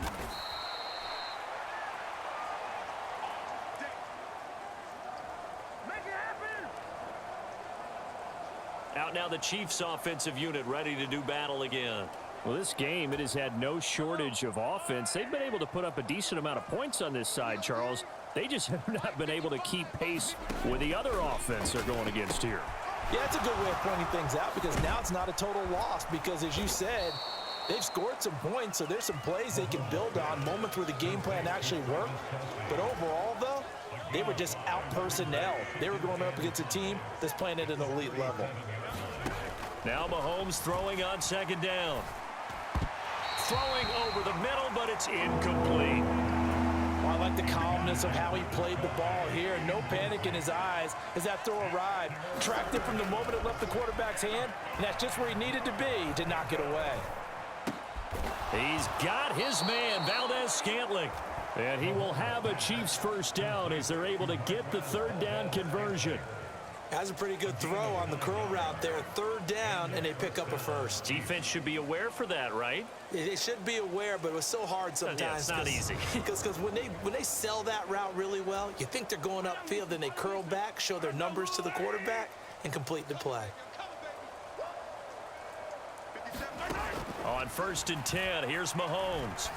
Out now the Chiefs offensive unit ready to do battle again. Well, this game, it has had no shortage of offense. They've been able to put up a decent amount of points on this side, Charles. They just have not been able to keep pace with the other offense they're going against here. Yeah, it's a good way of pointing things out because now it's not a total loss because, as you said, they've scored some points, so there's some plays they can build on, moments where the game plan actually worked. But overall, though, they were just out-personnel. They were going up against a team that's playing at an elite level. Now Mahomes throwing on second down. Throwing over the middle, but it's incomplete. Well, I like the calmness of how he played the ball here. No panic in his eyes as that throw arrived. Tracked it from the moment it left the quarterback's hand, and that's just where he needed to be to knock it away. He's got his man, Valdez-Scantling. And he will have a Chiefs first down as they're able to get the third down conversion. That's a pretty good throw on the curl route there. Third down, and they pick up a first. Defense should be aware for that, right? They should be aware, but it was so hard sometimes. Yeah, it's not easy. Because when they sell that route really well, you think they're going upfield, then they curl back, show their numbers to the quarterback, and complete the play. On 1st and 10, here's Mahomes.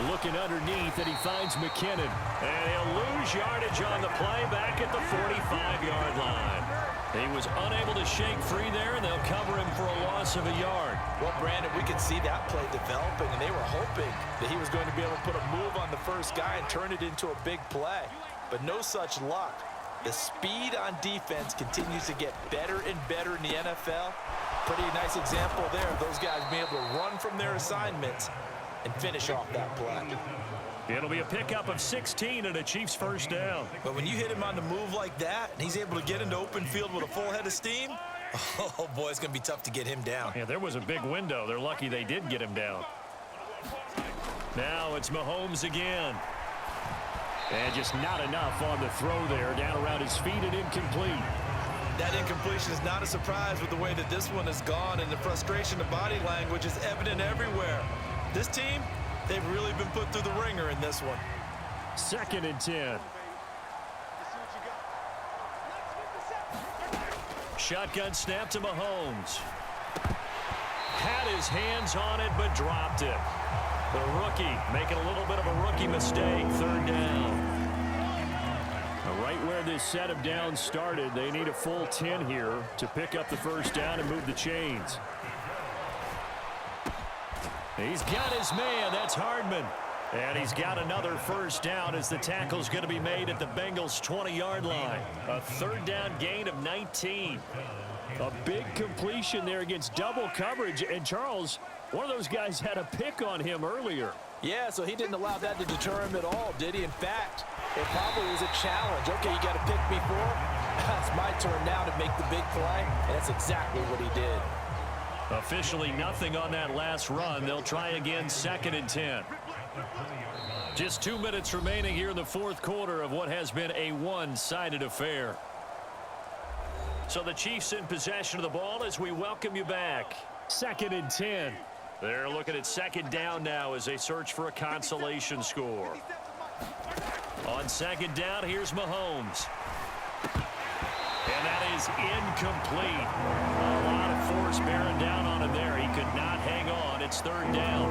Looking underneath, and he finds McKinnon. And he'll lose yardage on the play back at the 45-yard line. He was unable to shake free there, and they'll cover him for a loss of a yard. Well, Brandon, we could see that play developing, and they were hoping that he was going to be able to put a move on the first guy and turn it into a big play. But no such luck. The speed on defense continues to get better and better in the NFL. Pretty nice example there of those guys being able to run from their assignments and finish off that play. It'll be a pickup of 16 and a Chiefs first down. But when you hit him on the move like that, and he's able to get into open field with a full head of steam, oh, boy, it's going to be tough to get him down. Yeah, there was a big window. They're lucky they did get him down. Now it's Mahomes again. And just not enough on the throw there. Down around his feet and incomplete. That incompletion is not a surprise with the way that this one has gone, and the frustration of body language is evident everywhere. This team, they've really been put through the ringer in this one. 2nd and 10. Shotgun snap to Mahomes. Had his hands on it, but dropped it. The rookie making a little bit of a rookie mistake. 3rd down. Right where this set of downs started, they need a full 10 here to pick up the first down and move the chains. He's got his man. That's Hardman. And he's got another first down as the tackle's going to be made at the Bengals' 20-yard line. A 3rd down gain of 19. A big completion there against double coverage. And Charles, one of those guys had a pick on him earlier. Yeah, so he didn't allow that to deter him at all, did he? In fact, it probably was a challenge. Okay, you got to pick me for? It's my turn now to make the big play, and that's exactly what he did. Officially nothing on that last run. They'll try again 2nd and 10. Just 2 minutes remaining here in the 4th quarter of what has been a one-sided affair. So the Chiefs in possession of the ball as we welcome you back. 2nd and 10. They're looking at 2nd down now as they search for a consolation score. On 2nd down, here's Mahomes. And that is incomplete. A lot of force bearing down on him there. He could not hang on. It's 3rd down.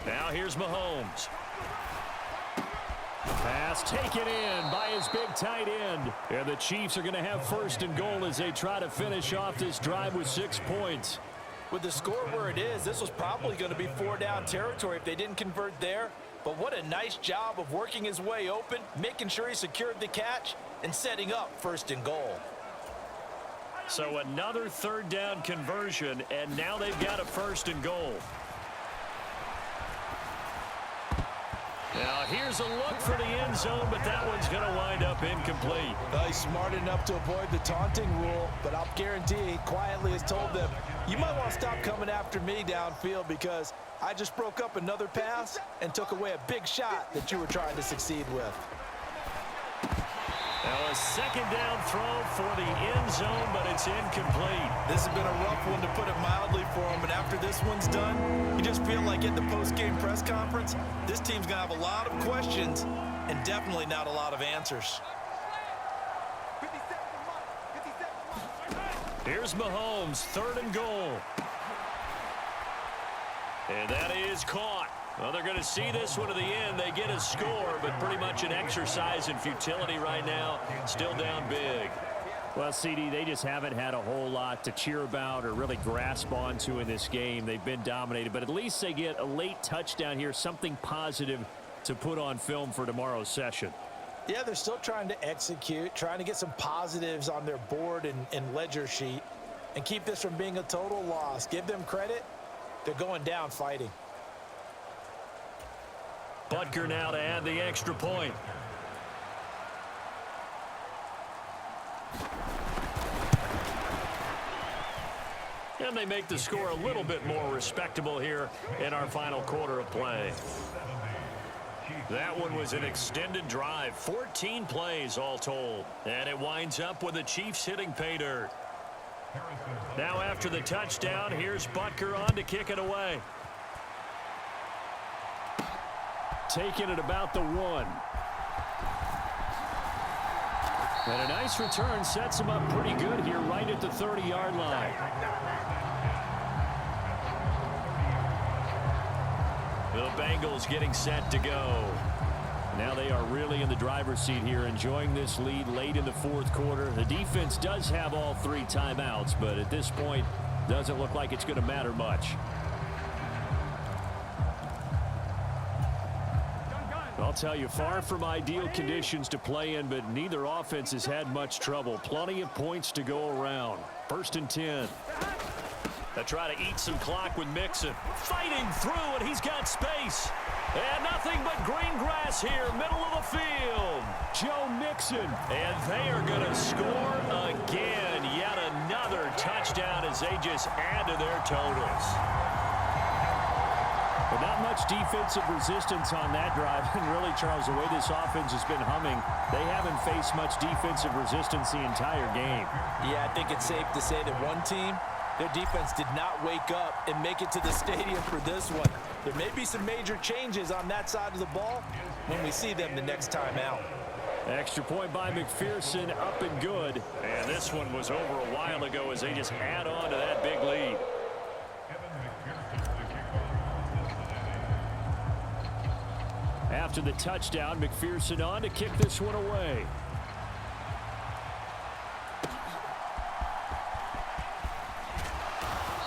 Now here's Mahomes. Pass taken in by his big tight end. And the Chiefs are going to have 1st and goal as they try to finish off this drive with 6 points. With the score where it is, this was probably going to be 4-down territory if they didn't convert there. But what a nice job of working his way open, making sure he secured the catch, and setting up 1st and goal. So another 3rd down conversion, and now they've got a 1st and goal. Now here's a look for the end zone, but that one's going to wind up incomplete. He's smart enough to avoid the taunting rule, but I'll guarantee he quietly has told them, you might want to stop coming after me downfield because I just broke up another pass and took away a big shot that you were trying to succeed with. Now a second down throw for the end zone, but it's incomplete. This has been a rough one, to put it mildly, for him. And after this one's done, you just feel like at the post-game press conference, this team's going to have a lot of questions and definitely not a lot of answers. 50 seconds a month. 50 seconds a month. Here's Mahomes, 3rd and goal. And that is caught. Well, they're going to see this one to the end. They get a score, but pretty much an exercise in futility right now. Still down big. Well, CD, they just haven't had a whole lot to cheer about or really grasp onto in this game. They've been dominated, but at least they get a late touchdown here, something positive to put on film for tomorrow's session. Yeah, they're still trying to execute, trying to get some positives on their board and ledger sheet and keep this from being a total loss. Give them credit. They're going down fighting. Butker now to add the extra point. And they make the score a little bit more respectable here in our final quarter of play. That one was an extended drive, 14 plays all told. And it winds up with the Chiefs hitting pay dirt. Now after the touchdown, here's Butker on to kick it away. Taking it about the 1. And a nice return sets him up pretty good here right at the 30-yard line. The Bengals getting set to go. Now they are really in the driver's seat here, enjoying this lead late in the 4th quarter. The defense does have all 3 timeouts, but at this point, doesn't look like it's going to matter much. I'll tell you, far from ideal conditions to play in, but neither offense has had much trouble. Plenty of points to go around. 1st and 10. They try to eat some clock with Mixon. Fighting through, and he's got space. And nothing but green grass here, middle of the field. Joe Mixon. And they are going to score again. Yet another touchdown as they just add to their totals. But not much defensive resistance on that drive. And really, Charles, the way this offense has been humming, they haven't faced much defensive resistance the entire game. Yeah, I think it's safe to say that one team, their defense did not wake up and make it to the stadium for this one. There may be some major changes on that side of the ball when we see them the next time out. Extra point by McPherson, up and good. And this one was over a while ago as they just add on to that big lead. After the touchdown, McPherson on to kick this one away.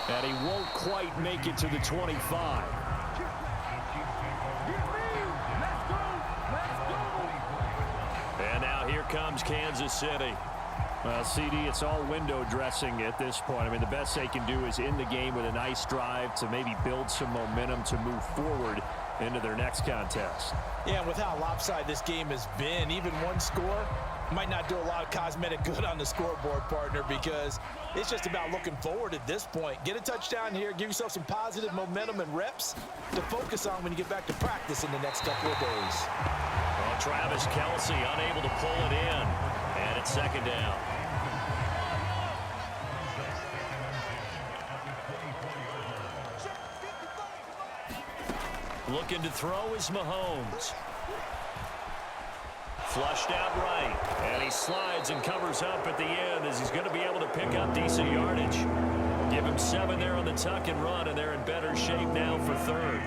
And he won't quite make it to the 25. And now here comes Kansas City. Well, CD, it's all window dressing at this point. I mean, the best they can do is end the game with a nice drive to maybe build some momentum to move forward into their next contest. Yeah, and with how lopsided this game has been, even one score might not do a lot of cosmetic good on the scoreboard, partner, because it's just about looking forward at this point. Get a touchdown here, give yourself some positive momentum and reps to focus on when you get back to practice in the next couple of days. Well, Travis Kelce unable to pull it in, and it's 2nd down. Looking to throw is Mahomes. Flushed out right. And he slides and covers up at the end as he's going to be able to pick up decent yardage. Give him 7 there on the tuck and run, and they're in better shape now for 3rd.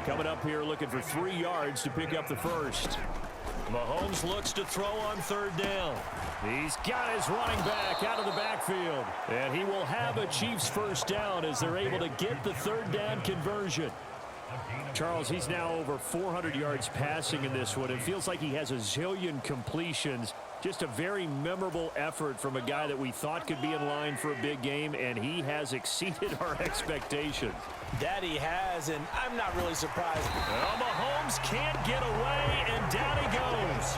Coming up here looking for 3 yards to pick up the 1st. Mahomes looks to throw on 3rd down. He's got his running back out of the backfield. And he will have a Chiefs 1st down as they're able to get the 3rd down conversion. Charles, he's now over 400 yards passing in this one. It feels like he has a zillion completions. Just a very memorable effort from a guy that we thought could be in line for a big game, and he has exceeded our expectations. That he has, and I'm not really surprised. Well, Mahomes can't get away, and down he goes.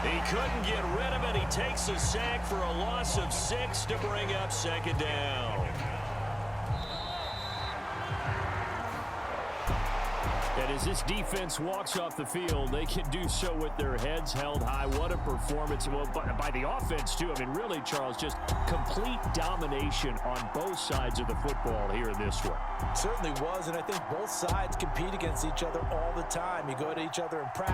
He couldn't get rid of it. He takes a sack for a loss of 6 to bring up 2nd down. as this defense walks off the field, they can do so with their heads held high. What a performance. Well, by the offense, too. I mean, really, Charles, just complete domination on both sides of the football here in this one. Certainly was, and I think both sides compete against each other all the time. You go to each other in practice.